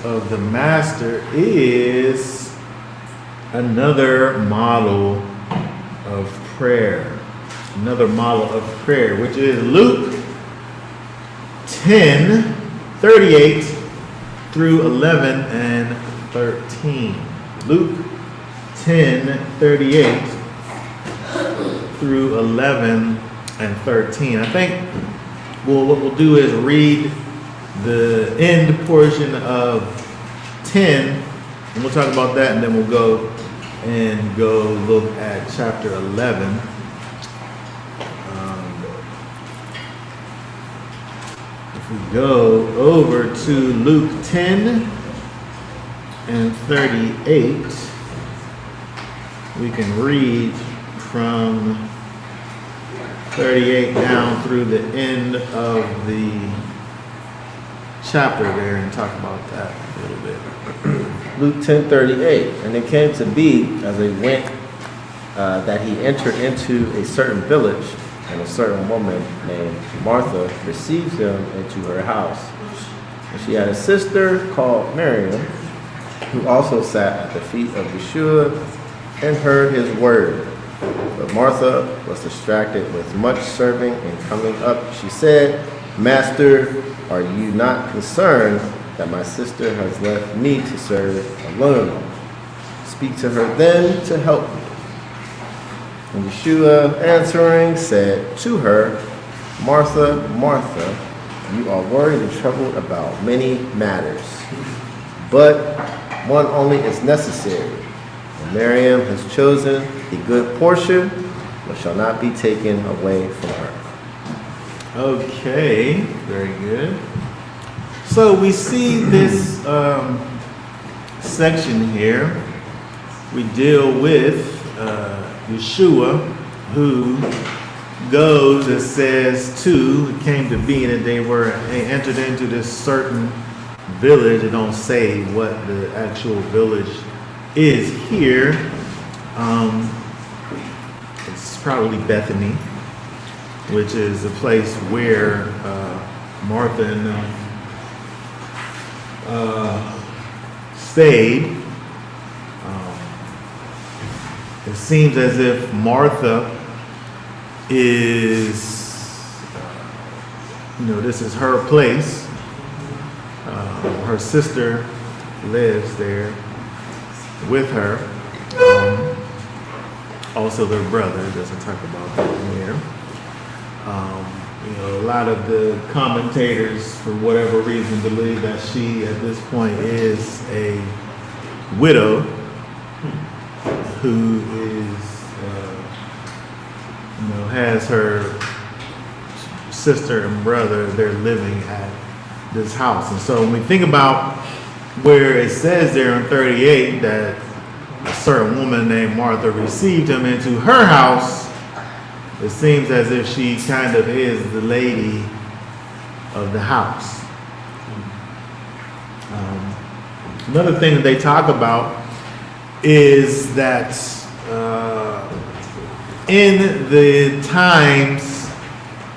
of the Master is another model of prayer. Another model of prayer, which is Luke 10:38 through 11 and 13. Luke 10:38 through 11 and 13. I think what we'll do is read the end portion of 10, and we'll talk about that, and then we'll go look at chapter 11. If we go over to Luke 10 and 38, we can read from 38 down through the end of the chapter there and talk about that a little bit. Luke 10:38, and it came to be as they went that he entered into a certain village, and a certain woman named Martha received him into her house. And she had a sister called Miriam, who also sat at the feet of Yeshua and heard his word. But Martha was distracted with much serving, and coming up, she said, "Master, are you not concerned that my sister has left me to serve alone? Speak to her then to help me." And Yeshua answering said to her, "Martha, Martha, you are worried and troubled about many matters, but one only is necessary. And Miriam has chosen the good portion, which shall not be taken away from her." Okay, very good. So we see this section here. We deal with Yeshua, who goes, it says, it came to be that they entered into this certain village. It don't say what the actual village is here. It's probably Bethany, which is a place where Martha and stayed. It seems as if Martha is, this is her place. Her sister lives there with her. Also their brother, doesn't talk about that here. A lot of the commentators, for whatever reason, believe that she, at this point, is a widow who is, has her sister and brother. They're living at this house, and so when we think about where it says there in 38 that a certain woman named Martha received him into her house, it seems as if she kind of is the lady of the house. Another thing that they talk about is that in the times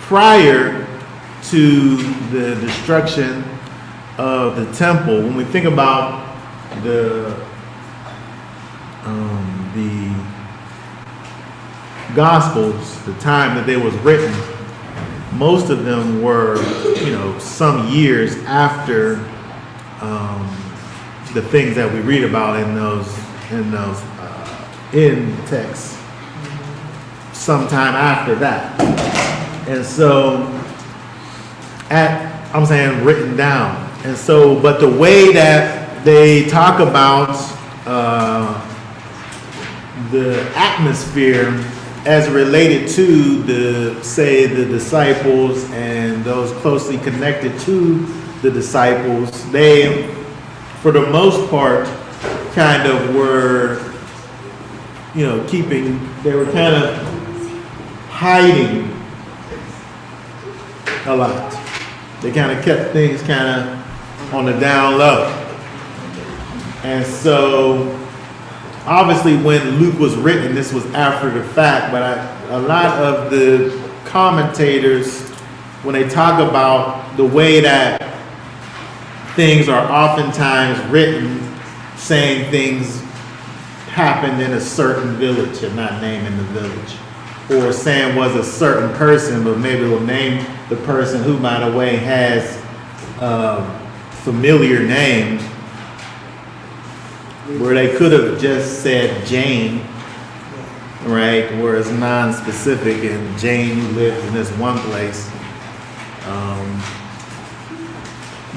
prior to the destruction of the temple, when we think about the Gospels, the time that they was written, most of them were, some years after the things that we read about in those in texts. Sometime after that, and so I'm saying written down, and so, but the way that they talk about the atmosphere as related to the disciples and those closely connected to the disciples, they, for the most part, kind of were, they were kind of hiding a lot. They kind of kept things kind of on the down low. And so, obviously, when Luke was written, this was after the fact, but a lot of the commentators, when they talk about the way that things are oftentimes written saying things happened in a certain village and not naming the village. Or saying was a certain person, but maybe it'll name the person who, by the way, has a familiar name, where they could have just said Jane, right? Where it's non-specific, and Jane, who lived in this one place.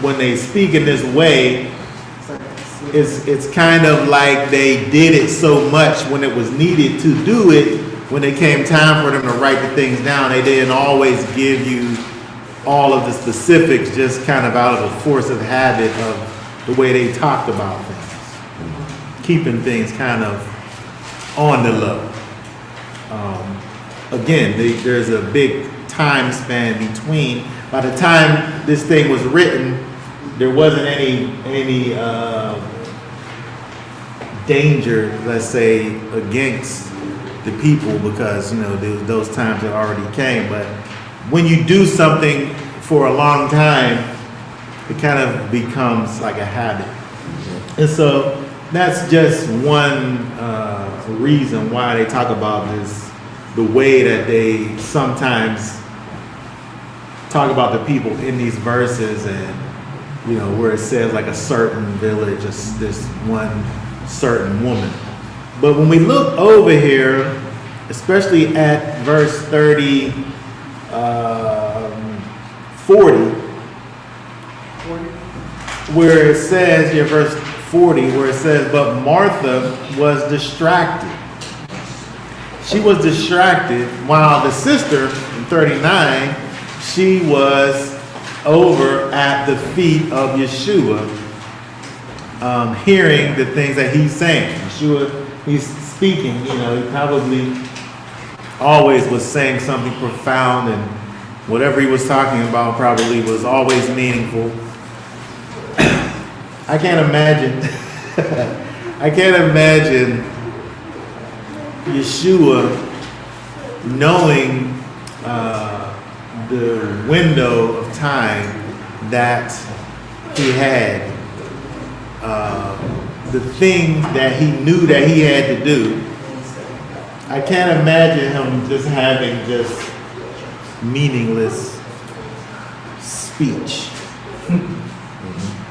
When they speak in this way, it's kind of like they did it so much when it was needed to do it. When it came time for them to write the things down, they didn't always give you all of the specifics, just kind of out of a force of habit of the way they talked about things, keeping things kind of on the low. Again, there's a big time span between. By the time this thing was written, there wasn't any danger, let's say, against the people, because those times had already came. But when you do something for a long time, it kind of becomes like a habit. And so that's just one reason why they talk about this, the way that they sometimes talk about the people in these verses, and where it says like a certain village, this one certain woman. But when we look over here, especially at verse 40, where it says, verse 40, where it says, but Martha was distracted. She was distracted, while the sister, in 39, she was over at the feet of Yeshua, hearing the things that he's saying. Yeshua, he's speaking, he probably always was saying something profound, and whatever he was talking about probably was always meaningful. I can't imagine Yeshua knowing the window of time that he had, the thing that he knew that he had to do. I can't imagine him just having just meaningless speech.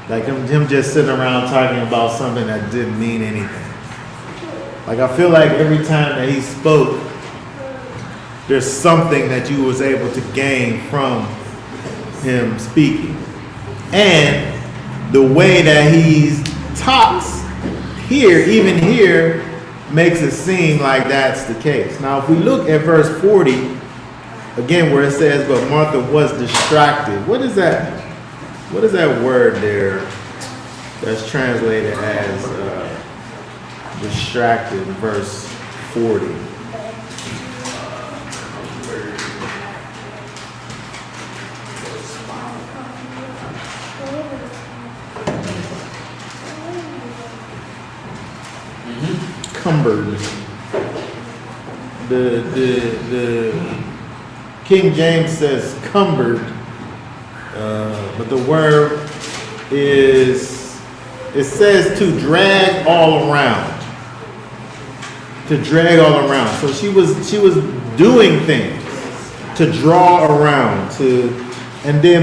Like him just sitting around talking about something that didn't mean anything. Like I feel like every time that he spoke, there's something that you was able to gain from him speaking. And the way that he talks here, even here, makes it seem like that's the case. Now, if we look at verse 40, again, where it says, but Martha was distracted. What is that word there that's translated as distracted, verse 40? Cumbered. The King James says cumbered, but the word it says to drag all around. To drag all around. So she was doing things to draw around,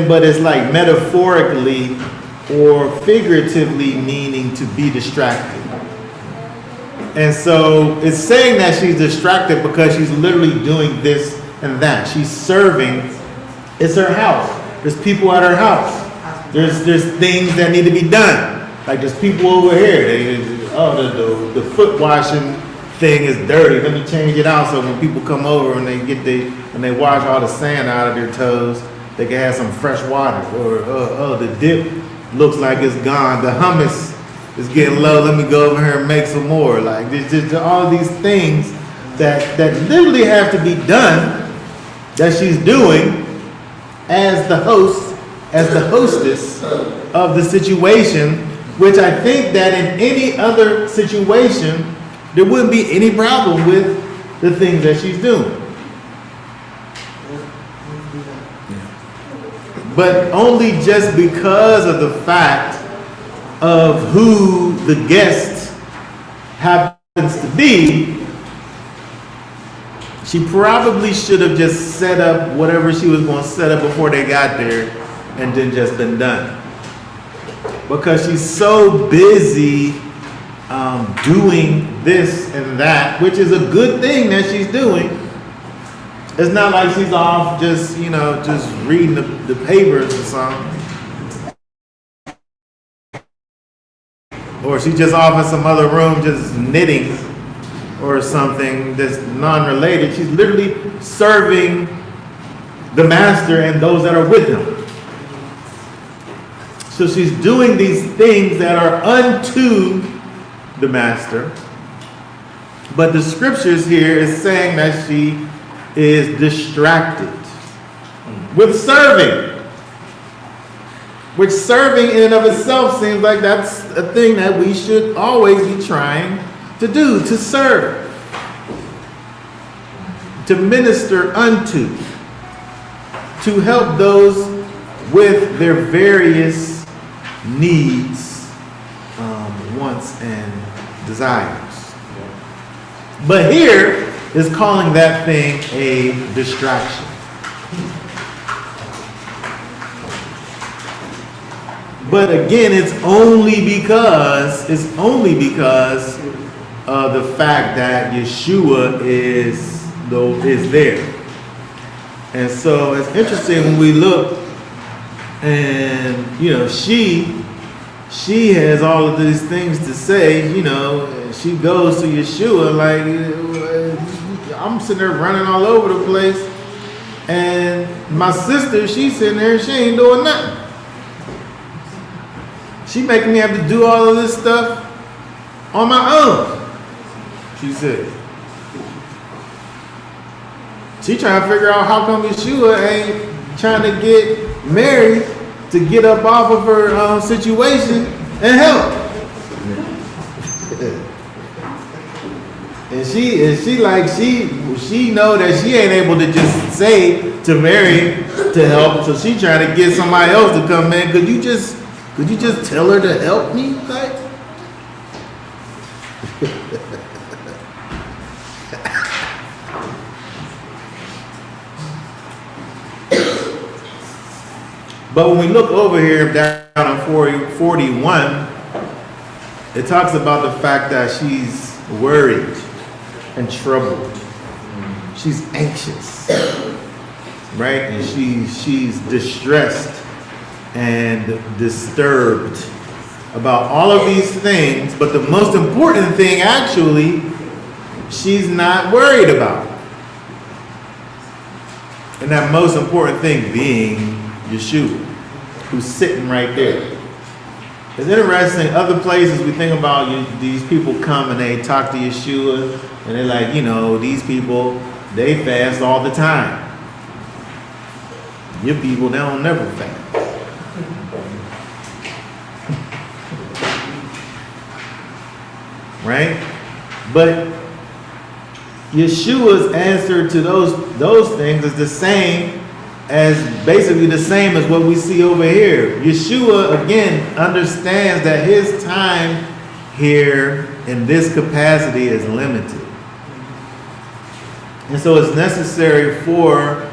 but it's like metaphorically or figuratively meaning to be distracted. And so it's saying that she's distracted because she's literally doing this and that. She's serving. It's her house. There's people at her house. There's things that need to be done. Like there's people over here. The foot washing thing is dirty. Let me change it out so when people come over and they wash all the sand out of their toes, they can have some fresh water. Or the dip looks like it's gone. The hummus is getting low. Let me go over here and make some more. Like there's just all these things that literally have to be done that she's doing as the host, as the hostess of the situation, which I think that in any other situation there wouldn't be any problem with the things that she's doing. But only just because of the fact of who the guest happens to be, she probably should have just set up whatever she was going to set up before they got there and then just been done. Because she's so busy doing this and that, which is a good thing that she's doing. It's not like she's off just, just reading the papers or something. Or she's just off in some other room just knitting or something that's non-related. She's literally serving the master and those that are with him. So she's doing these things that are unto the master. But the scriptures here is saying that she is distracted with serving. Which serving in and of itself seems like that's a thing that we should always be trying to do, to serve. To minister unto. To help those with their various needs, wants, and desires. But here is calling that thing a distraction. But again, it's only because of the fact that Yeshua is there. And so it's interesting when we look, and she has all of these things to say. She goes to Yeshua like, I'm sitting there running all over the place, and my sister, she's sitting there, she ain't doing nothing. She making me have to do all of this stuff on my own, she said. She trying to figure out how come Yeshua ain't trying to get Mary to get up off of her situation and help. And she know that she ain't able to just say to Mary to help, so she trying to get somebody else to come in. Could you just tell her to help me? Like, but when we look over here down on 41, it talks about the fact that she's worried and troubled. She's anxious, right? And she's distressed and disturbed about all of these things. But the most important thing, actually, she's not worried about. And that most important thing being Yeshua, who's sitting right there. It's interesting, other places we think about, these people come and they talk to Yeshua, and they're like, these people, they fast all the time. Your people, they don't never fast. Right? But Yeshua's answer to those things is basically the same as what we see over here. Yeshua, again, understands that his time here in this capacity is limited. And so it's necessary for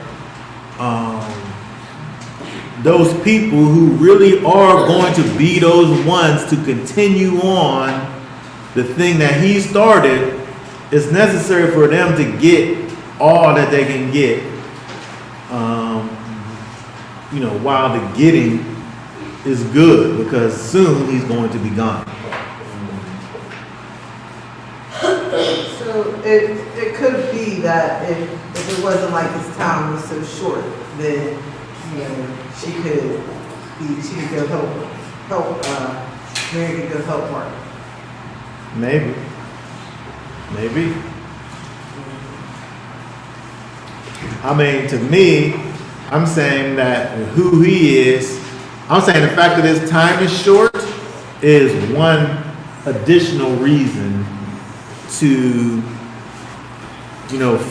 those people who really are going to be those ones to continue on the thing that he started. It's necessary for them to get all that they can get, while the getting is good, because soon he's going to be gone. So it could be that if it wasn't like his time was so short, then she could go help Mary could go help Mark. Maybe. I mean, to me, I'm saying that who he is, I'm saying the fact that his time is short is one additional reason to,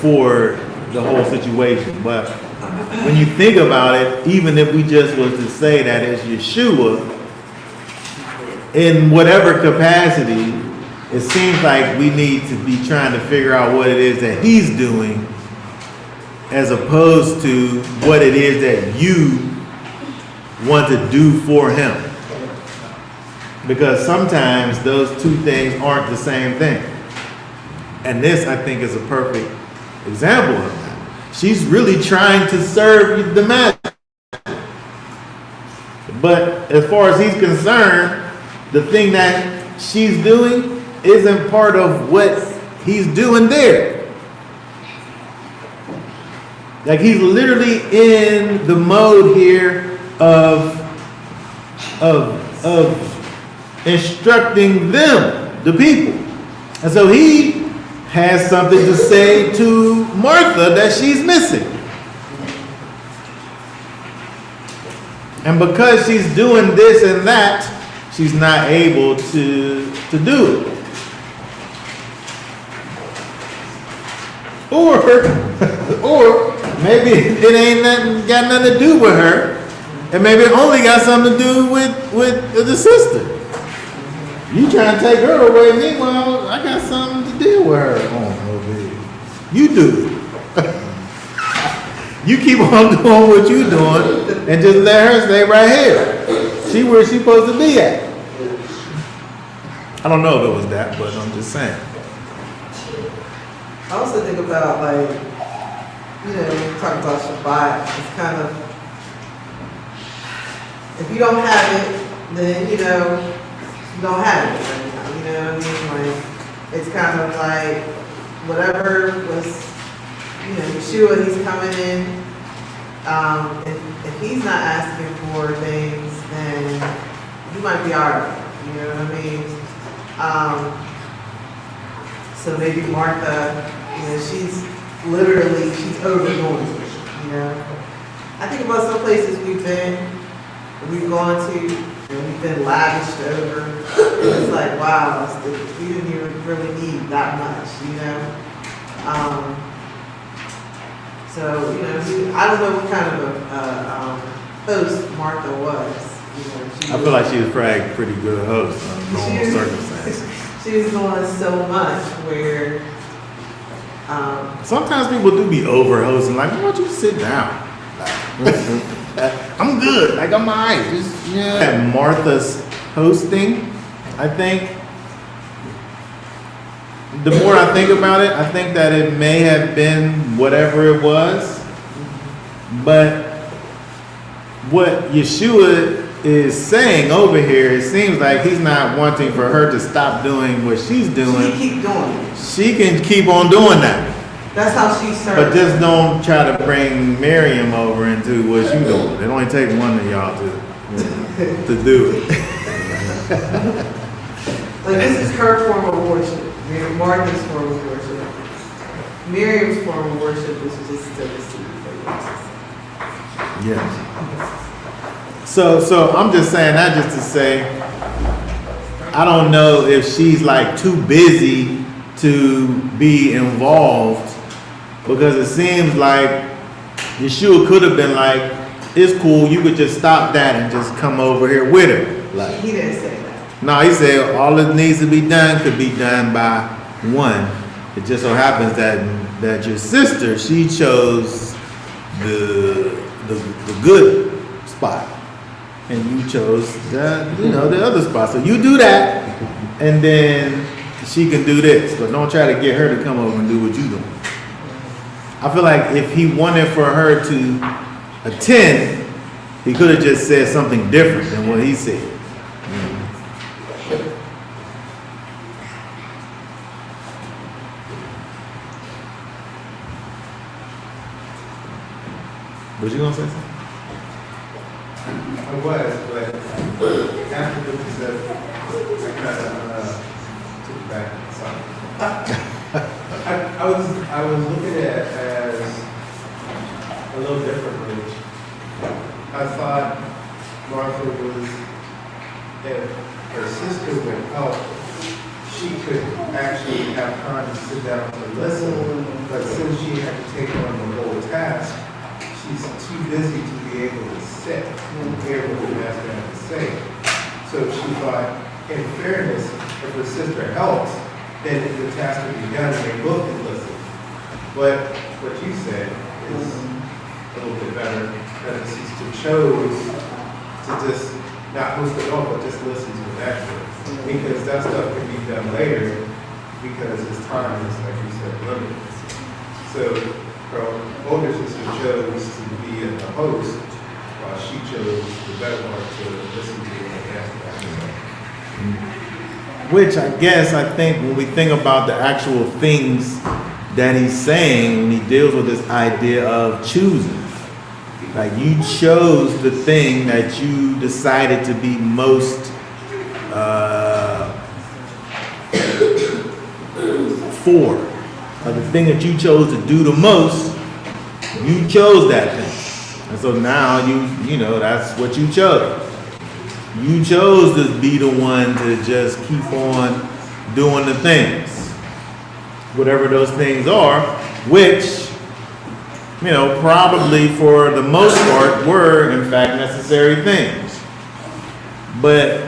for the whole situation. But when you think about it, even if we just was to say that it's Yeshua, in whatever capacity, it seems like we need to be trying to figure out what it is that he's doing as opposed to what it is that you want to do for him. Because sometimes those two things aren't the same thing. And this, I think, is a perfect example of that. She's really trying to serve the master. But as far as he's concerned, the thing that she's doing isn't part of what he's doing there. Like he's literally in the mode here of instructing them, the people. And so he has something to say to Martha that she's missing. And because she's doing this and that, she's not able to do it. Or maybe it ain't got nothing to do with her, and maybe it only got something to do with the sister. You trying to take her away, meanwhile, I got something to deal with her on over here. You do it. You keep on doing what you doing and just let her stay right here. She where she's supposed to be at. I don't know if it was that, but I'm just saying. I also think about like, when we talk about Shabbat, it's kind of, if you don't have it, then you don't have it right now, you know what I mean? Like, it's kind of like, whatever was, Yeshua, he's coming in, if he's not asking for things, then you might be alright, you know what I mean? So maybe Martha, she's overdoing it, I think about some places we've gone to, and we've been lavished over. It's like, wow, we didn't even really need that much, So, I don't know what kind of a host Martha was. I feel like she was probably a pretty good host under normal circumstances. She was doing so much where. Sometimes people do be over hosting, like, why don't you sit down? I'm good. Like, I'm alright. And Martha's hosting, I think. The more I think about it, I think that it may have been whatever it was. But what Yeshua is saying over here, it seems like he's not wanting for her to stop doing what she's doing. She keep doing it. She can keep on doing that. That's how she serves. But just don't try to bring Miriam over into what you doing. It only takes one of y'all to do it. Like, this is her form of worship. Martha's form of worship. Miriam's form of worship is just to receive. Yeah. So I'm just saying that just to say, I don't know if she's like too busy to be involved, because it seems like Yeshua could have been like, it's cool, you could just stop that and just come over here with her. Like, He didn't say that. no, he said all that needs to be done could be done by one. It just so happens that your sister, she chose the good spot, and you chose the other spot. So you do that, and then she can do this. But don't try to get her to come over and do what you doing. I feel like if he wanted for her to attend, he could have just said something different than what he said. Was you gonna say something? I was, but after what you said, I kind of took it back. Sorry. I was looking at it as a little differently. I thought Martha was, if her sister would help, she could actually have time to sit down and listen. But since she had to take on the whole task, she's too busy to be able to sit and hear what the master had to say. So she thought, in fairness, if her sister helps, then the task can be done and they both can listen. But what you said is a little bit better, that the sister chose to just not host it all, but just listen to it actually. Because that stuff can be done later, because his time is, like you said, limited. So her older sister chose to be a host, while she chose the better part to listen to it and ask about it. Which I guess, I think when we think about the actual things that he's saying, when he deals with this idea of choosing, like you chose the thing that you decided to be most for, or the thing that you chose to do the most, you chose that thing. And so now you know, that's what you chose. You chose to be the one to just keep on doing the things, whatever those things are, which, you know, probably for the most part were in fact necessary things. But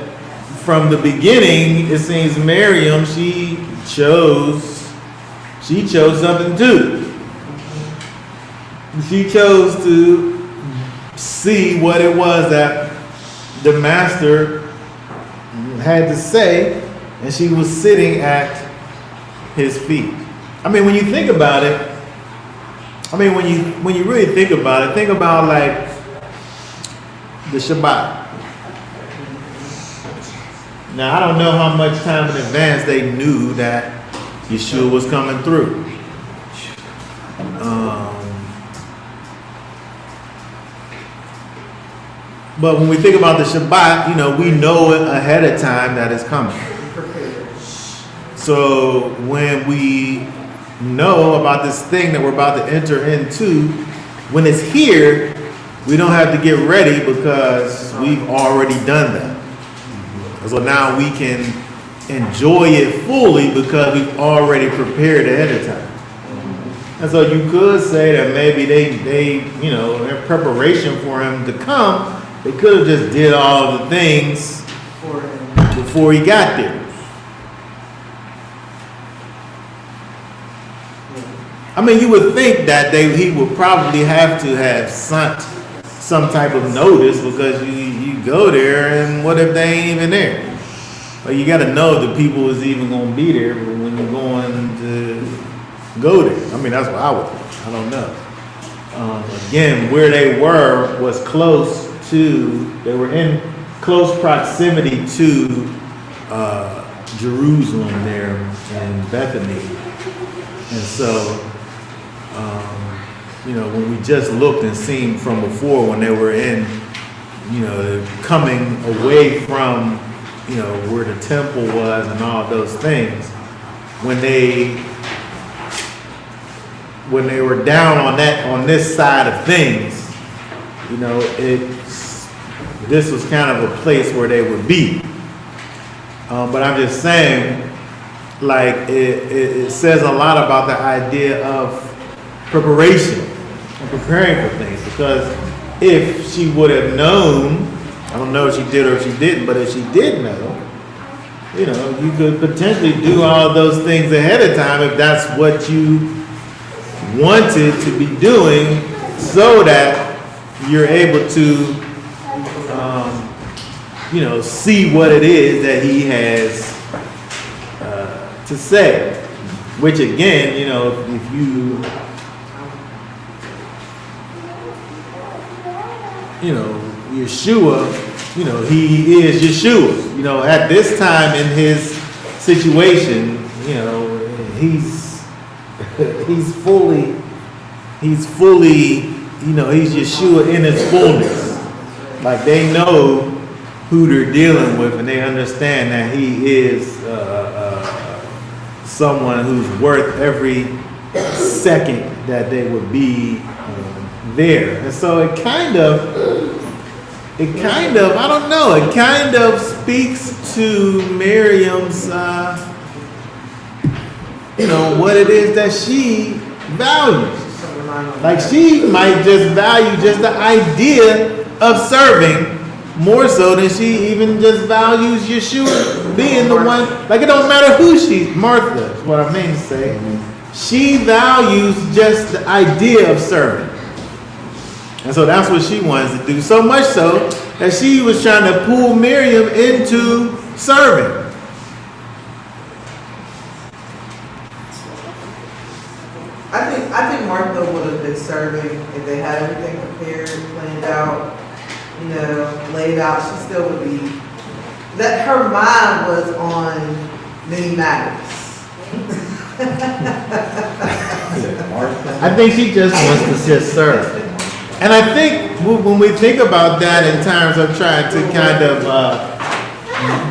from the beginning, it seems Miriam, she chose something too. She chose to see what it was that the master had to say, and she was sitting at his feet. I mean, when you think about it, when you really think about it, think about like the Shabbat. Now, I don't know how much time in advance they knew that Yeshua was coming through. But when we think about the Shabbat, you know, we know it ahead of time that it's coming. So when we know about this thing that we're about to enter into, when it's here, we don't have to get ready because we've already done that. So now we can enjoy it fully because we've already prepared ahead of time. And so you could say that maybe they you know, in preparation for him to come, they could have just did all of the things before he got there. I mean, you would think that he would probably have to have sent some type of notice, because you go there and what if they ain't even there? Well, you got to know the people is even going to be there when you're going to go there. I mean, that's what I would think. I don't know. Again, where they were was they were in close proximity to Jerusalem there in Bethany. And so, you know, when we just looked and seen from before, when they were in, you know, coming away from, you know, where the temple was and all those things, when they were down on this side of things, you know, this was kind of a place where they would be. But I'm just saying, like, it says a lot about the idea of preparation and preparing for things, because if she would have known, I don't know if she did or if she didn't, but if she did know, you know, you could potentially do all those things ahead of time if that's what you wanted to be doing, so that you're able to, you know, see what it is that he has to say. Which again, you know, if you know, Yeshua, you know, he is Yeshua. You know, at this time in his situation, you know, he's fully, you know, he's Yeshua in his fullness. Like, they know who they're dealing with, and they understand that he is someone who's worth every second that they would be there. And so it kind of, I don't know, it kind of speaks to Miriam's, you know, what it is that she values. Like, she might just value just the idea of serving more so than she even just values Yeshua being the one. Like it don't matter who Martha is what I mean to say. She values just the idea of serving. And so that's what she wants to do. So much so that she was trying to pull Miriam into serving. I think Martha would have been serving if they had everything prepared, planned out, you know, laid out. She still would be. That her mind was on many matters. I think she just wants to just serve. And I think when we think about that in terms of trying to kind of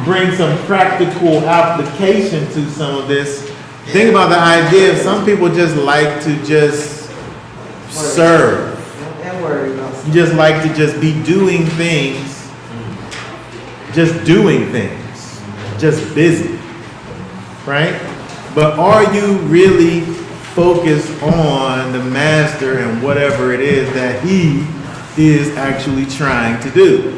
bring some practical application to some of this, think about the idea of some people just like to just serve. And worry about You just like to just be doing things, just doing things, just busy, right? But are you really focused on the master and whatever it is that he is actually trying to do?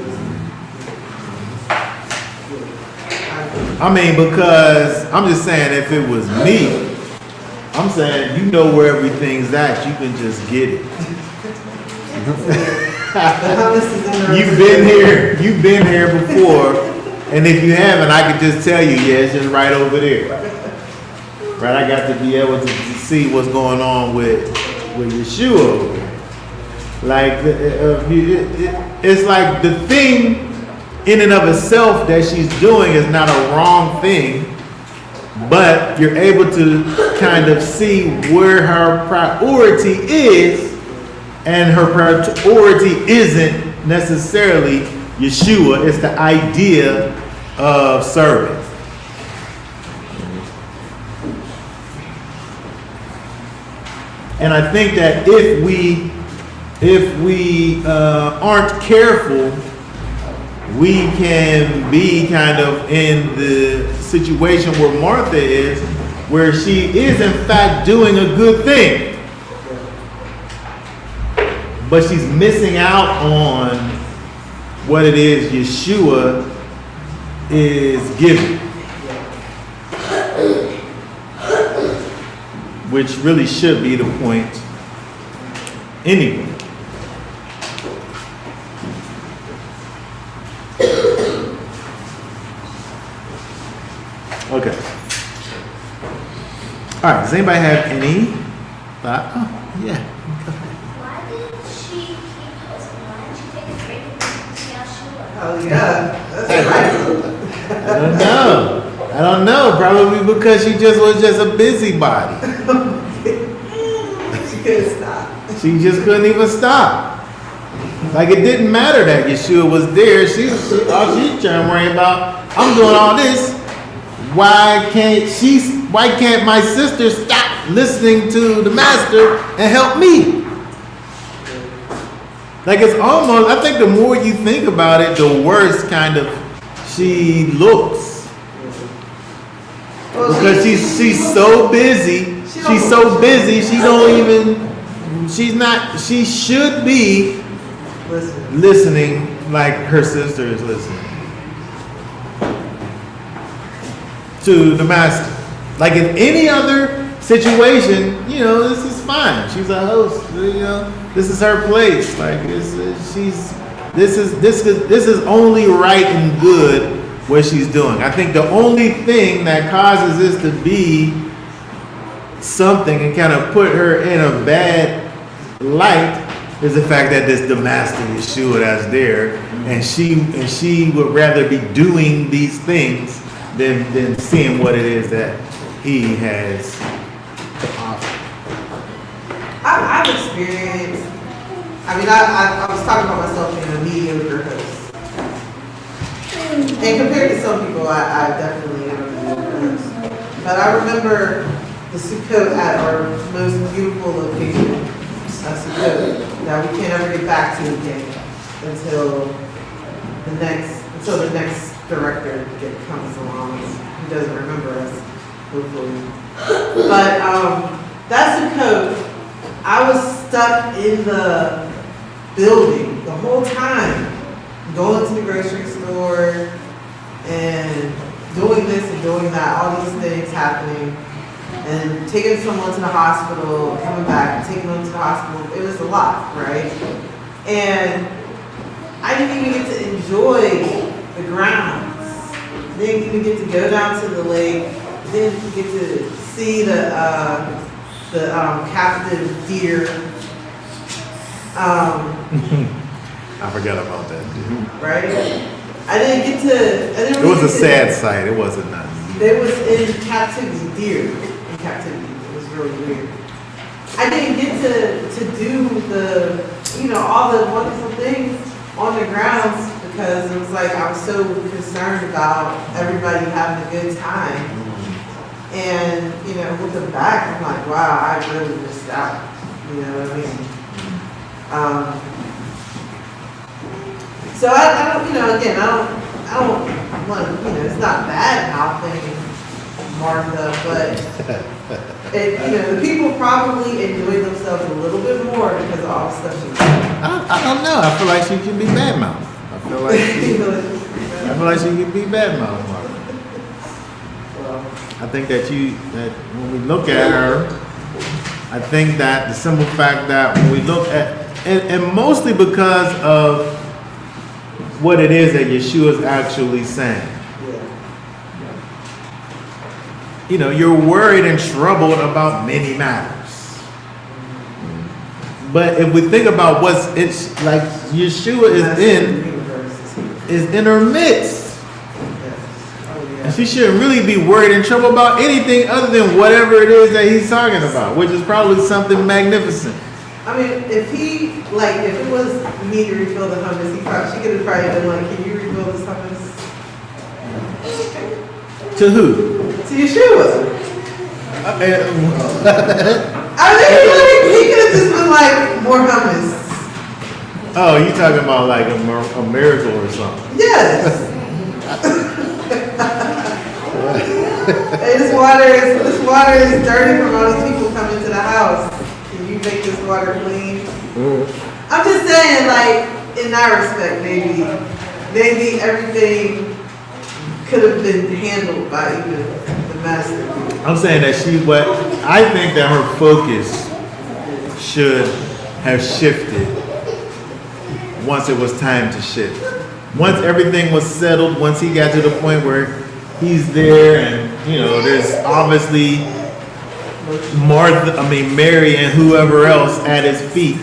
I mean, because I'm just saying, if it was me, I'm saying, you know where everything's at, you can just get it. You've been here before, and if you haven't, I could just tell you, yeah, it's just right over there. Right, I got to be able to see what's going on with Yeshua over there. Like, it's like the thing in and of itself that she's doing is not a wrong thing, but you're able to kind of see where her priority is, and her priority isn't necessarily Yeshua, it's the idea of serving. And I think that if we aren't careful, we can be kind of in the situation where Martha is, where she is in fact doing a good thing, but she's missing out on what it is Yeshua is giving, which really should be the point anyway. Okay. All right. Does anybody have any thought? Oh, yeah. Why didn't she keep husband? Why didn't she take a break and Oh yeah, that's right. I don't know. Probably because she just was just a busybody. She couldn't stop. She just couldn't even stop. Like it didn't matter that Yeshua was there. All she's trying to worry about, I'm doing all this. Why can't my sister stop listening to the master and help me? Like it's almost, I think the more you think about it, the worse kind of she looks. Well, Because she's so busy. She's so busy, she should be listening like her sister is listening to the master. Like in any other situation, this is fine. She's a host, this is her place. Like this is only right and good what she's doing. I think the only thing that causes this to be something and kind of put her in a bad light is the fact that this the master Yeshua that's there, and she would rather be doing these things than seeing what it is that he has to offer. I've experienced. I was talking about myself being a mediocre host, and compared to some people, I definitely am a mediocre host. But I remember the Sukkot at our most beautiful location, Sukkot, that we can't ever get back to again until the next director comes along. He doesn't remember us, hopefully. But that's Sukkot. I was stuck in the building the whole time going to the grocery store and doing this and doing that, all these things happening, and taking someone to the hospital, coming back and taking them to the hospital. It was a lot, right? And I didn't even get to enjoy the grounds. Didn't even get to go down to the lake. Didn't get to see the captive deer. I forgot about that, dude. Right? I didn't get to. I didn't It was really a get to- sad sight. It wasn't nothing. They was in captivity, deer in captivity. It was really weird. I didn't get to do the, all the wonderful things on the grounds because it was like I was so concerned about everybody having a good time. And, looking back, I'm like, wow, I really missed out. You know what I mean? So I don't, again, I don't want to, it's not bad mouthing Martha, but the people probably enjoyed themselves a little bit more because of all the stuff she did. I don't know. I feel like she can be bad mouth. I feel like she can be bad mouth. I think that when we look at her, I think that the simple fact that when we look at, and mostly because of what it is that Yeshua is actually saying. You're worried and troubled about many matters. But if we think about it's like Yeshua is in her midst. And she shouldn't really be worried and troubled about anything other than whatever it is that he's talking about, which is probably something magnificent. I mean, if it was me to refill the hummus, she could have probably been like, can you refill this hummus? To who? To Yeshua. I mean, he could have just been like, more hummus. Oh, you talking about like a miracle or something? Yes. Hey, this water is dirty from all these people coming to the house. Can you make this water clean? I'm just saying, like, in that respect, maybe everything could have been handled by even the master. I'm saying that I think that her focus should have shifted once it was time to shift. Once everything was settled, once he got to the point where he's there and, there's obviously Mary and whoever else at his feet.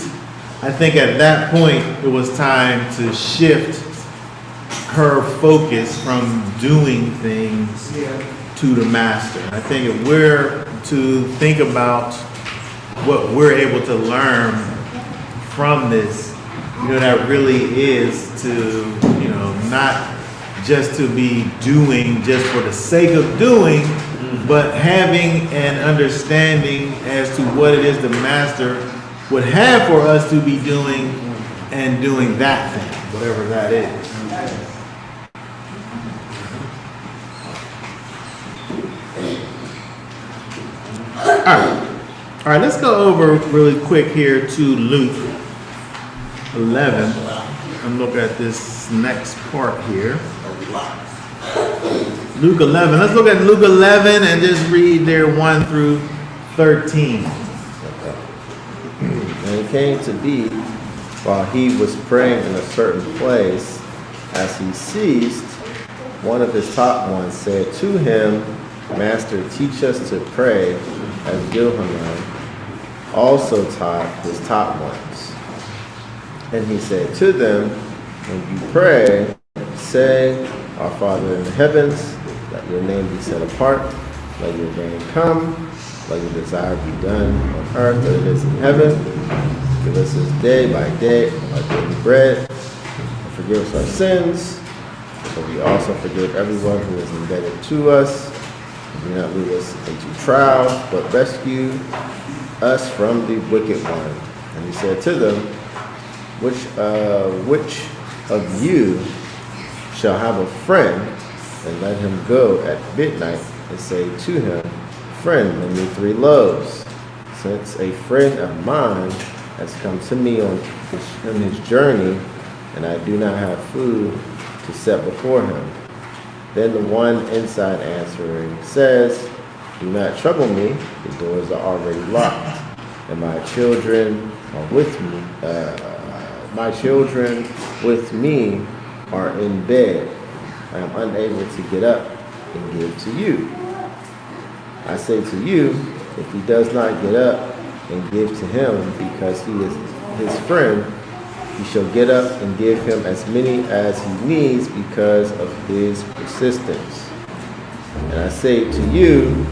I think at that point it was time to shift her focus from doing things to the master. I think if we're to think about what we're able to learn from this, that really is to, not just to be doing just for the sake of doing, but having an understanding as to what it is the master would have for us to be doing and doing that thing, whatever that is. All right, let's go over really quick here to Luke 11 and look at this next part here. Luke 11. Let's look at Luke 11 and just read there 1 through 13. And it came to be, while he was praying in a certain place, as he ceased, one of his top ones said to him, Master, teach us to pray as Yohanan also taught his top ones. And he said to them, when you pray, say, Our Father in the heavens, let your name be set apart, let your reign come, let your desire be done on earth as it is in heaven. Give us this day by day our daily bread, and forgive us our sins, for we also forgive everyone who is indebted to us. Do not lead us into trial, but rescue us from the wicked one. And he said to them, which of you shall have a friend, and let him go at midnight and say to him, Friend, lend me 3 loaves, since a friend of mine has come to me on his journey, and I do not have food to set before him. Then the one inside answering says, do not trouble me, the doors are already locked, and my children are with me. My children with me are in bed. I am unable to get up and give to you. I say to you, if he does not get up and give to him because he is his friend, he shall get up and give him as many as he needs because of his persistence. And I say to you,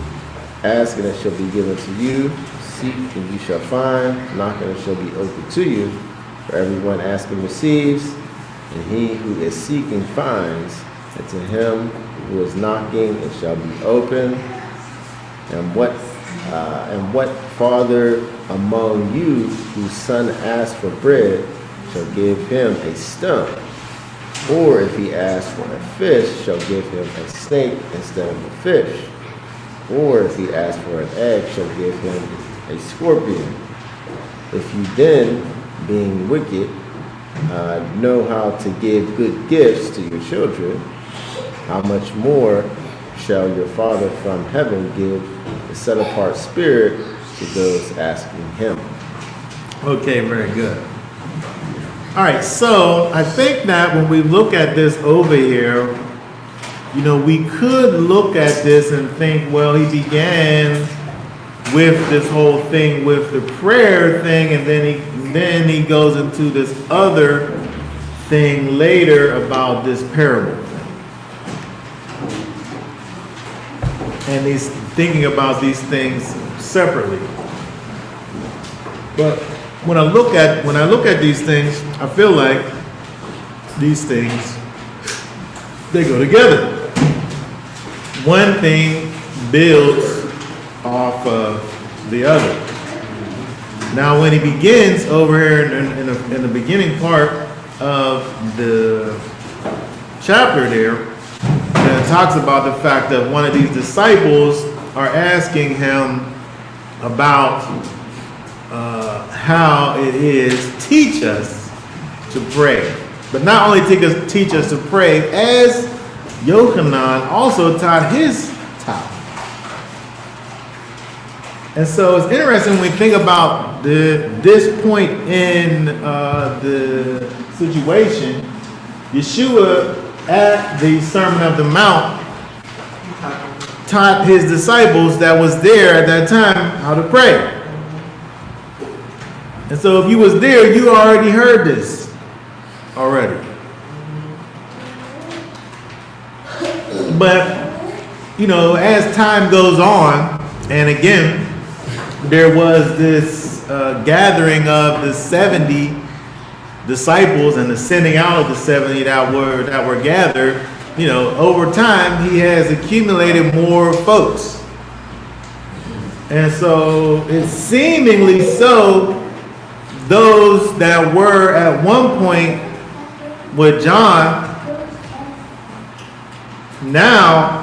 ask and it shall be given to you, seek and you shall find, knock and it shall be opened to you. For everyone asking receives, and he who is seeking finds, and to him who is knocking it shall be open. And what father among you whose son asks for bread shall give him a stone? Or if he asks for a fish, shall give him a snake instead of a fish? Or if he asks for an egg, shall give him a scorpion? If you then, being wicked, know how to give good gifts to your children, how much more shall your Father from heaven give the set-apart Spirit to those asking him? Okay, very good. All right, so I think that when we look at this over here, we could look at this and think, well, he began with this whole thing with the prayer thing, and then he goes into this other thing later about this parable thing. And he's thinking about these things separately. But when I look at these things, I feel like these things, they go together. One thing builds off of the other. Now, when he begins over here in the beginning part of the chapter there, it talks about the fact that one of these disciples are asking him about how it is, teach us to pray. But not only teach us to pray, as Yochanan also taught his talk. And so it's interesting when we think about this point in the situation. Yeshua at the Sermon on the Mount taught his disciples that was there at that time how to pray. And so if you was there, you already heard this already. But, as time goes on, and again, there was this gathering of the 70 disciples and the sending out of the 70 that were gathered, over time he has accumulated more folks. And so it's seemingly so those that were at one point with John now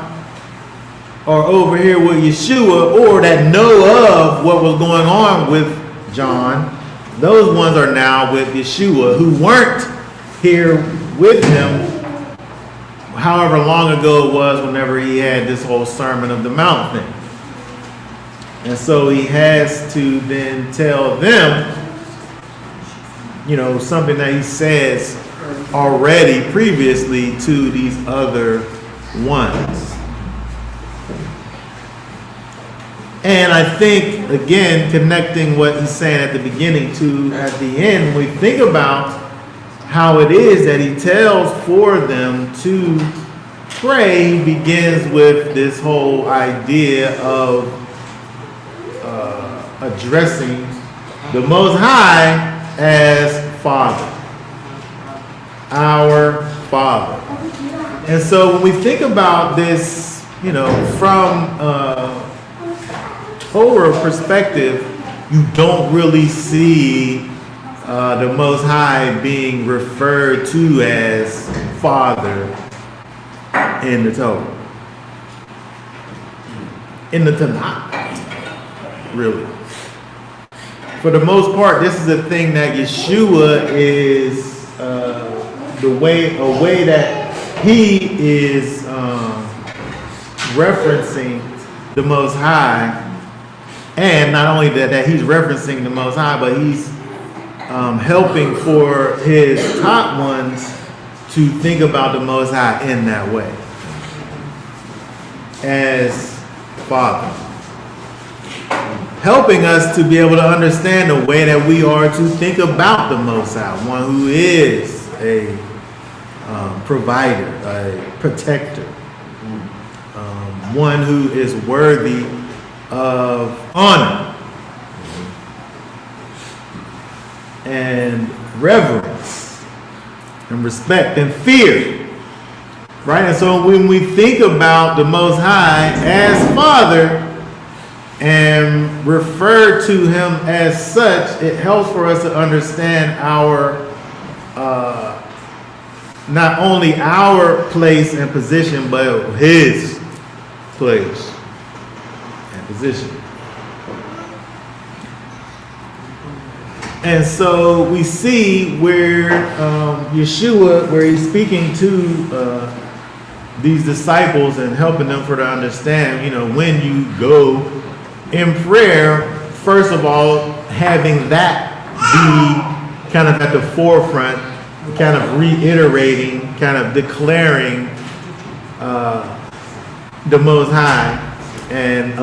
are over here with Yeshua, or that know of what was going on with John. Those ones are now with Yeshua, who weren't here with him however long ago it was whenever he had this whole Sermon of the Mount thing. And so he has to then tell them, something that he says already previously to these other ones. And I think, again, connecting what he's saying at the beginning to at the end, when we think about how it is that he tells for them to pray, he begins with this whole idea of addressing the Most High as Father, our Father. And so when we think about this, from Torah perspective, you don't really see the Most High being referred to as Father in the Torah. In the Tanakh, really. For the most part, this is a thing that Yeshua is a way that he is referencing the Most High, and not only that he's referencing the Most High, but he's helping for his top ones to think about the Most High in that way as Father, helping us to be able to understand the way that we are to think about the Most High, one who is a provider, a protector, one who is worthy of honor and reverence and respect and fear, right? And so when we think about the Most High as Father and refer to him as such, it helps for us to understand our not only our place and position, but his place and position. And so we see where Yeshua, where he's speaking to these disciples and helping them for to understand, you know, when you go in prayer, first of all, having that be kind of at the forefront, kind of reiterating, kind of declaring the Most High and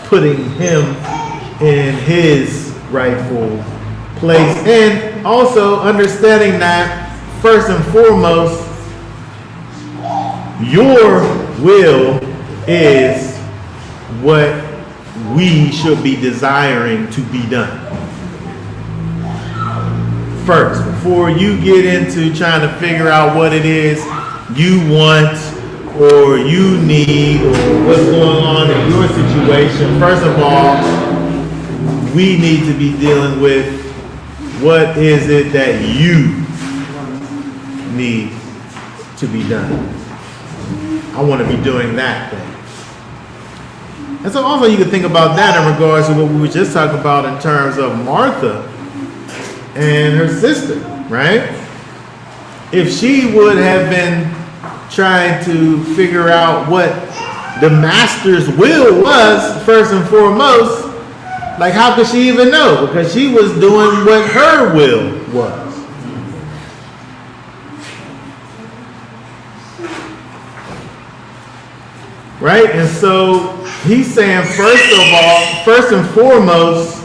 putting him in his rightful place, and also understanding that first and foremost, your will is what we should be desiring to be done. First, before you get into trying to figure out what it is you want or you need or what's going on in your situation, first of all, we need to be dealing with what is it that you need to be done. I want to be doing that thing. And so also you can think about that in regards to what we were just talking about in terms of Martha and her sister, right? If she would have been trying to figure out what the master's will was, first and foremost, like how could she even know? Because she was doing what her will was. Right? And so he's saying, first of all, first and foremost,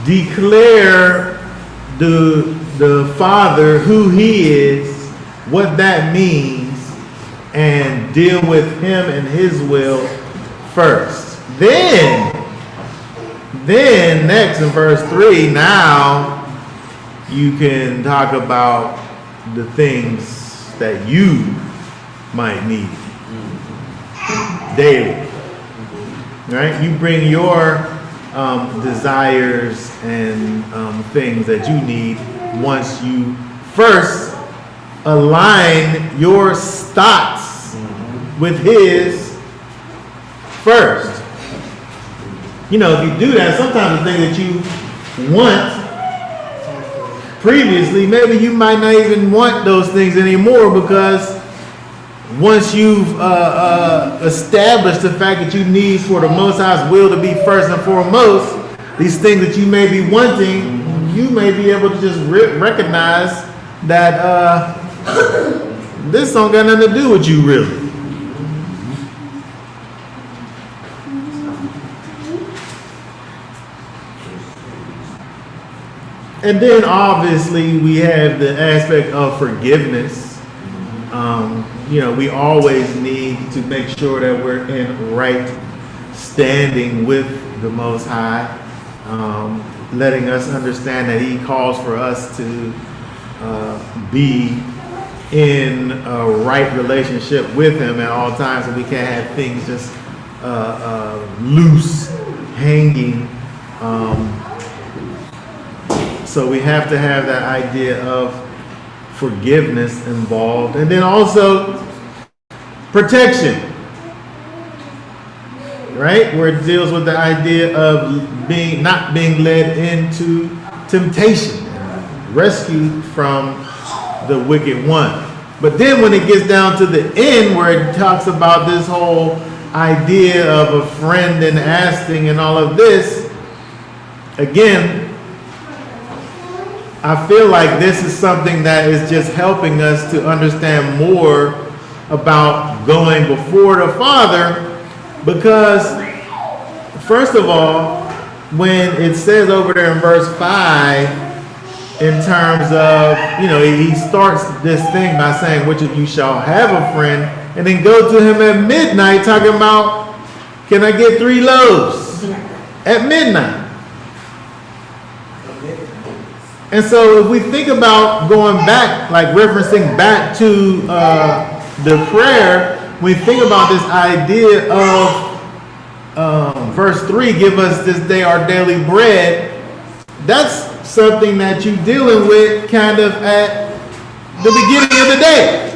declare the Father who he is, what that means, and deal with him and his will first. Then next in verse 3, now you can talk about the things that you might need daily, right? You bring your desires and things that you need once you first align your thoughts with his first. You know, if you do that, sometimes the thing that you want previously, maybe you might not even want those things anymore, because once you've established the fact that you need for the Most High's will to be first and foremost, these things that you may be wanting, you may be able to just recognize that this don't got nothing to do with you, really. And then obviously we have the aspect of forgiveness. You know, we always need to make sure that we're in right standing with the Most High, letting us understand that he calls for us to be in a right relationship with him at all times, so we can't have things just loose, hanging. So we have to have that idea of forgiveness involved, and then also protection, right? Where it deals with the idea of not being led into temptation, rescued from the wicked one. But then when it gets down to the end where it talks about this whole idea of a friend and asking and all of this, again, I feel like this is something that is just helping us to understand more about going before the Father, because first of all, when it says over there in verse 5, in terms of, he starts this thing by saying, which of you shall have a friend, and then go to him at midnight talking about, can I get 3 loaves at midnight? And so if we think about going back, like referencing back to the prayer, we think about this idea of verse 3, give us this day our daily bread. That's something that you're dealing with kind of at the beginning of the day.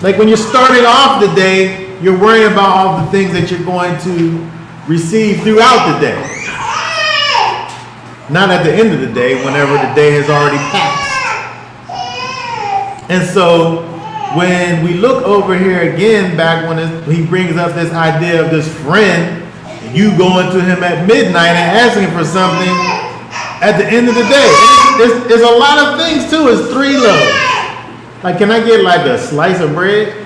Like when you're starting off the day, you're worrying about all the things that you're going to receive throughout the day. Not at the end of the day, whenever the day has already passed. And so when we look over here again, back when he brings up this idea of this friend, you going to him at midnight and asking for something at the end of the day. There's a lot of things too. It's 3 loaves. Like, can I get like a slice of bread?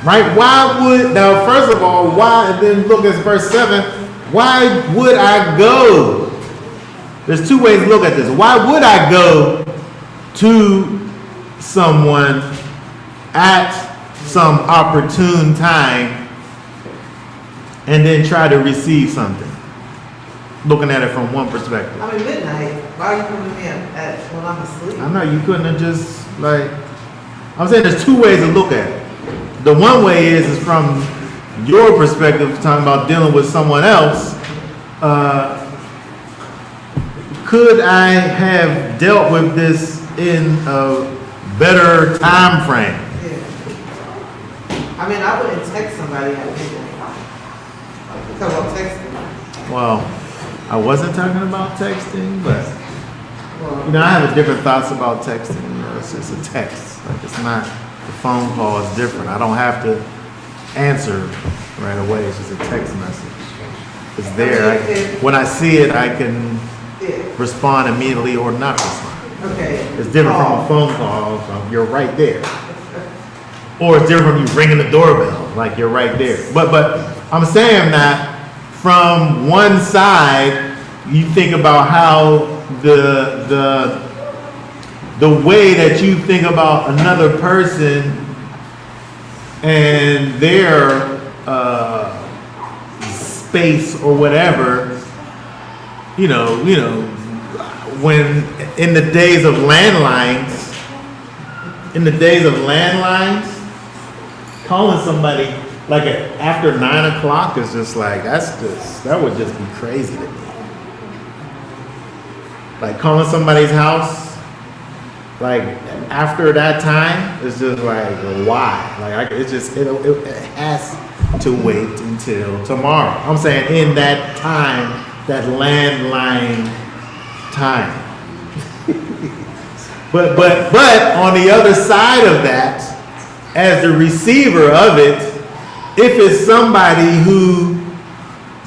Right? Now first of all, why, and then look at verse 7, why would I go? There's 2 ways to look at this. Why would I go to someone at some opportune time and then try to receive something? Looking at it from one perspective. I mean, midnight, why are you coming to me when I'm asleep? I know you couldn't have just I'm saying there's 2 ways to look at it. The one way is from your perspective, talking about dealing with someone else. Could I have dealt with this in a better time frame? Yeah. I mean, I wouldn't text somebody at midnight. Talk about texting. Well, I wasn't talking about texting, but Well, I have different thoughts about texting. It's just a text. Like, it's not, the phone call is different. I don't have to answer right away. It's just a text message. It's there. When I see it, I can yeah, respond immediately or not respond. okay. It's different from a phone call. So you're right there. Or it's different from you ringing the doorbell. Like, you're right there. But I'm saying that from one side, you think about how the way that you think about another person and their space or whatever, when in the days of landlines, calling somebody like after 9 o'clock is just like, that would just be crazy to me. Like calling somebody's house, like after that time, it's just like, why? Like it has to wait until tomorrow. I'm saying in that time, that landline time. but on the other side of that, as the receiver of it, if it's somebody who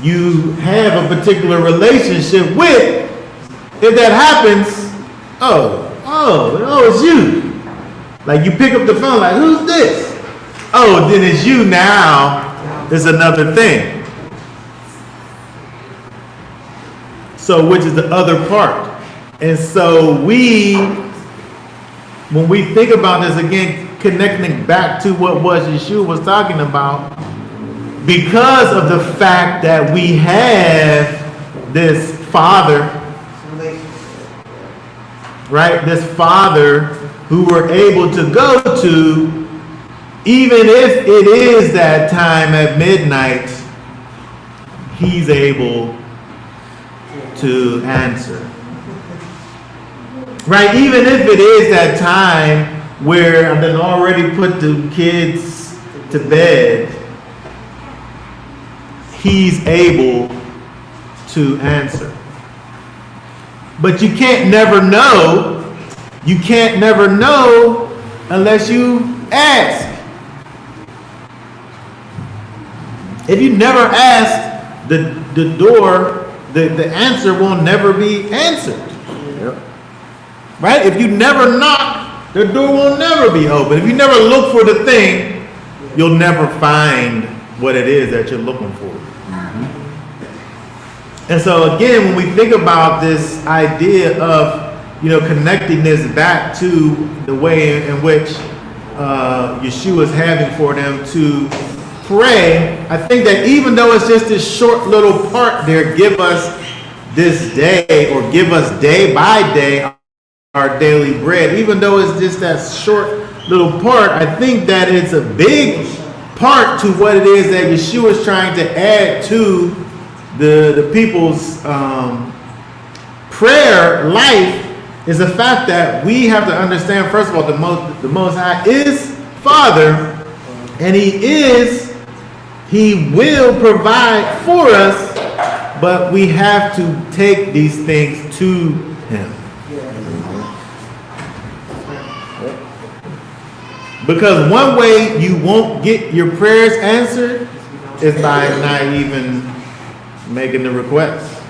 you have a particular relationship with, if that happens, oh, it's you. Like you pick up the phone, like, who's this? Oh, then it's you now. It's another thing. So, which is the other part. And so when we think about this again, connecting back to what Yeshua was talking about, because of the fact that we have this Father, right? This Father who we're able to go to, even if it is that time at midnight, He's able to answer. Right? Even if it is that time where I've been already put the kids to bed, he's able to answer. But you can't never know. You can't never know unless you ask. If you never ask, the door, the answer will never be answered. Yep. Right? If you never knock, the door will never be open. If you never look for the thing, you'll never find what it is that you're looking for. And so again, when we think about this idea of, connecting this back to the way in which Yeshua is having for them to pray, I think that even though it's just this short little part there, give us this day, or give us day by day our daily bread, even though it's just that short little part, I think that it's a big part to what it is that Yeshua is trying to add to the people's prayer life, is the fact that we have to understand, first of all, the Most High is Father, and He will provide for us, but we have to take these things to Him. Because one way you won't get your prayers answered is by not even making the request.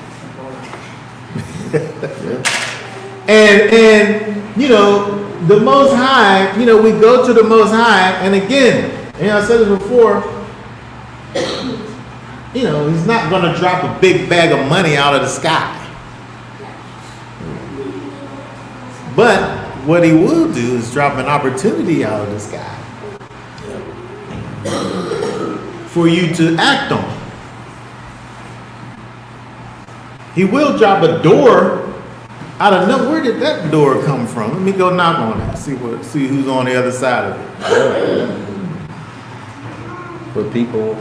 And the Most High, we go to the Most High, and again, I said this before, He's not going to drop a big bag of money out of the sky. But what He will do is drop an opportunity out of the sky for you to act on. He will drop a door out of nowhere. Where did that door come from? Let me go knock on it. See who's on the other side of it. For people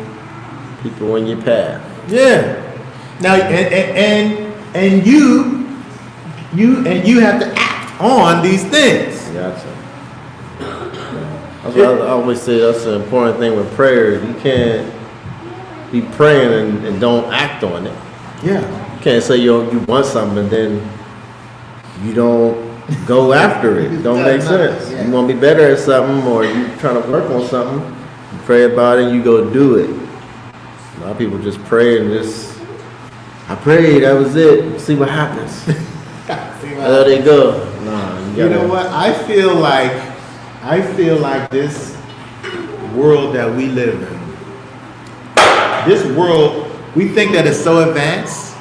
in your path. Yeah. Now and you have to act on these things. Gotcha. That's what I always say. That's the important thing with prayer. You can't be praying and don't act on it. Yeah. You can't say you want something and then you don't go after it. It don't make sense. Yeah. You want to be better at something, or you trying to work on something, you pray about it and you go do it. A lot of people just pray and I prayed, that was it. See what happens. There they go. Nah, You know what? I feel like this world that we live in, this world, we think that it's so advanced,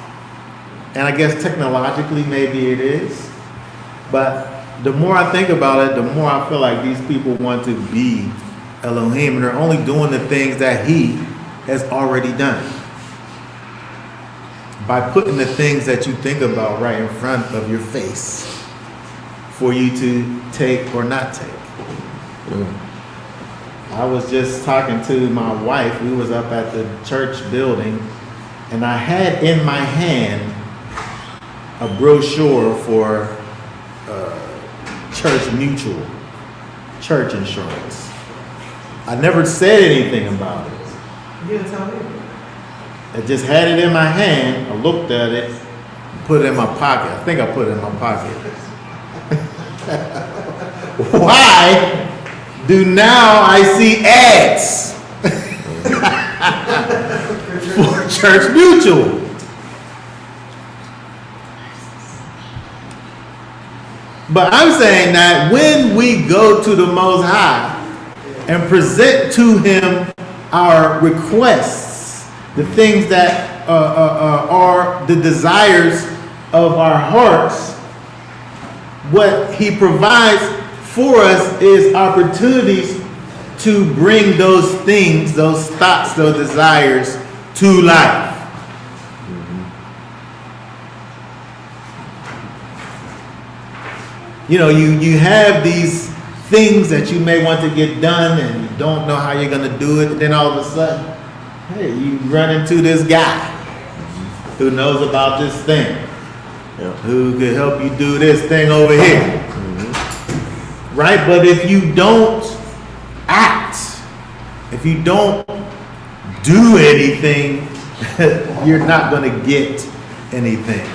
and I guess technologically maybe it is, but the more I think about it, the more I feel like these people want to be Elohim, and they're only doing the things that He has already done. By putting the things that you think about right in front of your face for you to take or not take. I was just talking to my wife. We was up at the church building, and I had in my hand a brochure for Church Mutual, church insurance. I never said anything about it. You didn't tell me. I just had it in my hand. I looked at it, put it in my pocket. I think I put it in my pocket. Why do now I see ads for Church Mutual? But I'm saying that when we go to the Most High and present to Him our requests, the things that are the desires of our hearts, what He provides for us is opportunities to bring those things, those thoughts, those desires to life. You have these things that you may want to get done and you don't know how you're going to do it. Then all of a sudden, hey, you run into this guy who knows about this thing, who could help you do this thing over here. Right? But if you don't act if you don't do anything, you're not going to get anything.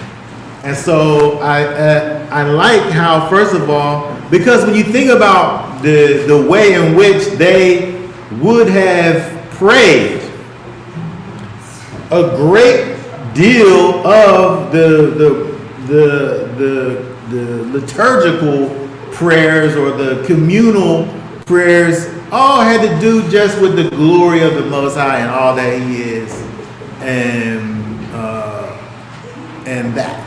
And so I like how, first of all, because when you think about the way in which they would have prayed, a great deal of the liturgical prayers or the communal prayers all had to do just with the glory of the Most High and all that He is, and that.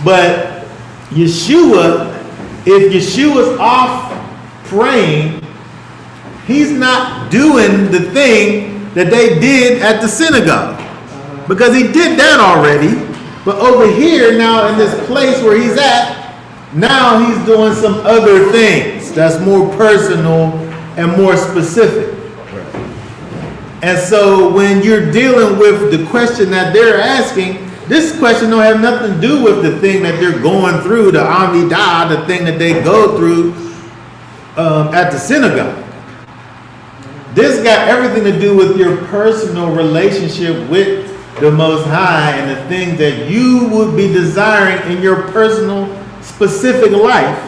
But Yeshua, if Yeshua's off praying, He's not doing the thing that they did at the synagogue, because He did that already. But over here now, in this place where He's at, now He's doing some other things that's more personal and more specific. And so when you're dealing with the question that they're asking, this question don't have nothing to do with the thing that they're going through, the Amidah, the thing that they go through at the synagogue. This got everything to do with your personal relationship with the Most High and the things that you would be desiring in your personal, specific life.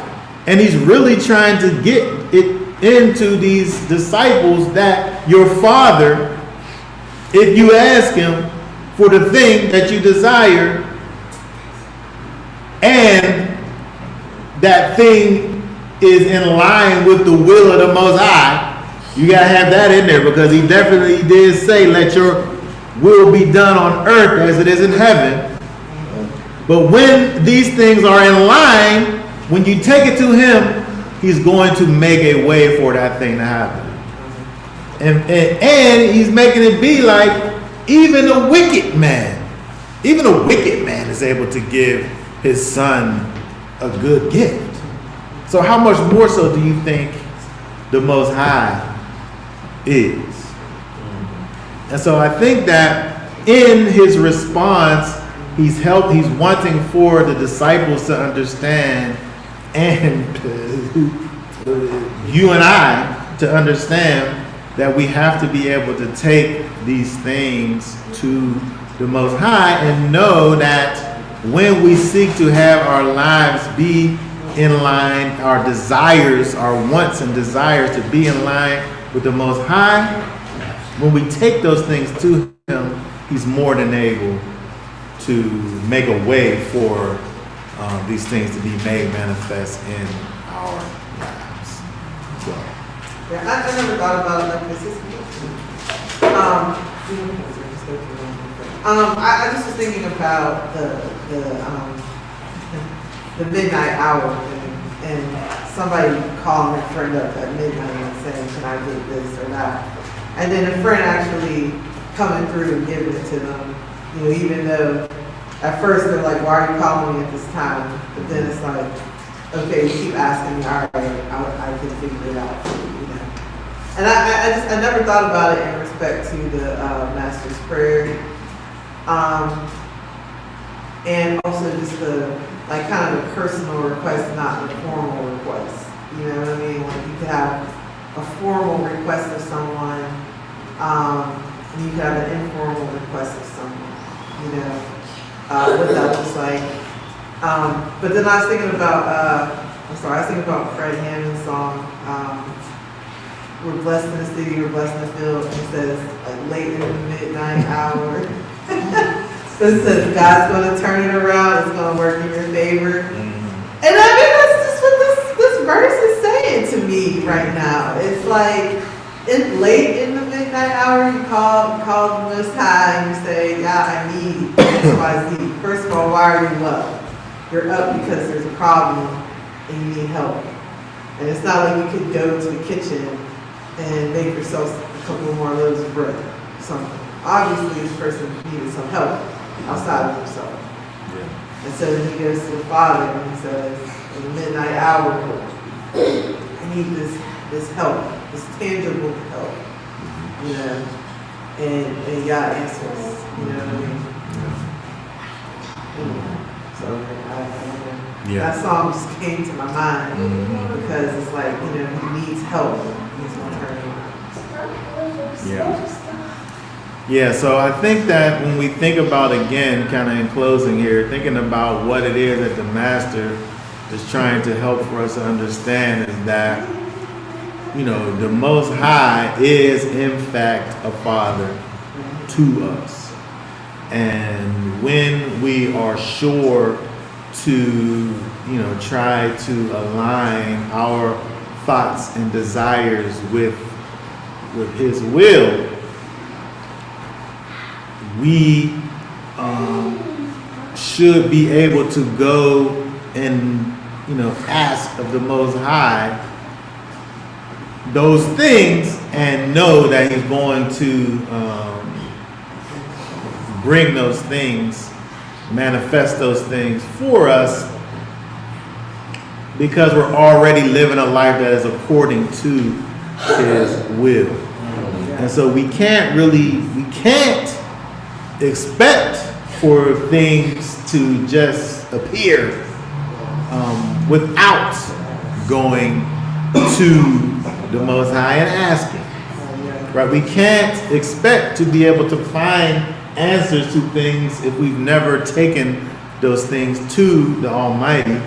And He's really trying to get it into these disciples that your Father, if you ask Him for the thing that you desire, and that thing is in line with the will of the Most High, you got to have that in there, because He definitely did say, let your will be done on earth as it is in heaven. But when these things are in line, when you take it to Him, He's going to make a way for that thing to happen. And He's making it be like even a wicked man is able to give his son a good gift. So how much more so do you think the Most High is? And so I think that in His response, He's wanting for the disciples to understand, and you and I to understand, that we have to be able to take these things to the Most High and know that when we seek to have our lives be in line, our desires, our wants and desires to be in line with the Most High, when we take those things to Him, He's more than able to make a way for these things to be made manifest in our lives. So. Yeah, I never thought about it like this. I just was thinking about the midnight hour and somebody calling their friend up at midnight and saying, can I get this or that? And then a friend actually coming through and giving it to them, you know, even though at first they're like, why are you calling me at this time? But then it's like, okay, you keep asking me, all right, I can figure it out, you know. And I never thought about it in respect to the Master's Prayer. And also just the, like, kind of a personal request, not a formal request. You know what I mean? Like, you could have a formal request of someone, and you could have an informal request of someone, you know, what that looks like. But then I was thinking about, Fred Hammond's song, we're blessed in the city, we're blessed in the field, and it says, like, late in the midnight hour. So it says, God's going to turn it around, it's going to work in your favor. And I mean, that's just what this verse is saying to me right now. It's like, late in the midnight hour, you call the Most High and you say, God, I need X, Y, Z. First of all, why are you up? You're up because there's a problem and you need help. And it's not like you could go to the kitchen and make yourself a couple more loaves of bread or something. Obviously, this person needed some help outside of himself. Yeah. And so then he goes to the Father and he says, in the midnight hour, I need this help, this tangible help, you know, and God answers, you know what I mean? So that song just came to my mind because it's like, you know, he needs help. He's going to turn around. Yeah, so I think that when we think about, again, kind of in closing here, thinking about what it is that the master is trying to help for us to understand is that, you know, the Most High is in fact a father to us. And when we are sure to, you know, try to align our thoughts and desires with his will, we should be able to go and, you know, ask of the Most High those things and know that he's going to bring those things, manifest those things for us, because we're already living a life that is according to his will. And so we can't expect for things to just appear without going to the Most High and asking. Right? We can't expect to be able to find answers to things if we've never taken those things to the Almighty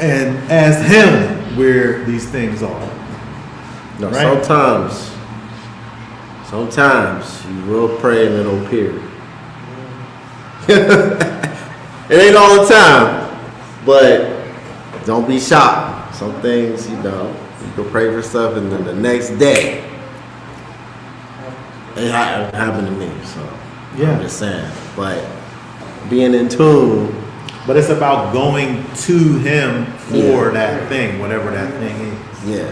and asked Him where these things are. No, Right? sometimes you will pray and it'll appear. It ain't all the time, but don't be shocked. Some things, you know, you can pray for stuff and then the next day it happened to me. So Yeah. I'm just saying, but being in tune. But it's about going to Him for Yeah. that thing, whatever that thing is. Yeah,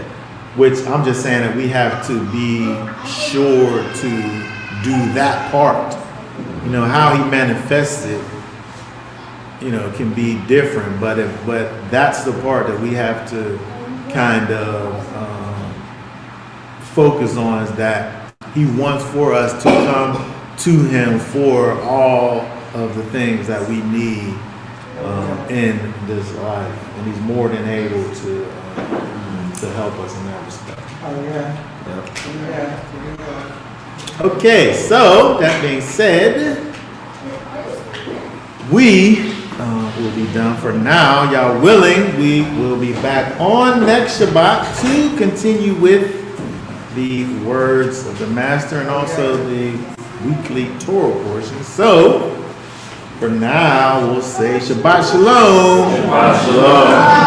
Which I'm just saying that we have to be sure to do that part. You know, how He manifests it, you know, can be different, but that's the part that we have to kind of focus on, is that He wants for us to come to Him for all of the things that we need in this life, and He's more than able to help us in that respect. Oh, yeah. yeah. Yeah. Okay, so that being said, we will be done for now. Y'all willing, we will be back on next Shabbat to continue with the words of the Master and also the weekly Torah portion. So, for now, we'll say Shabbat Shalom. Shalom.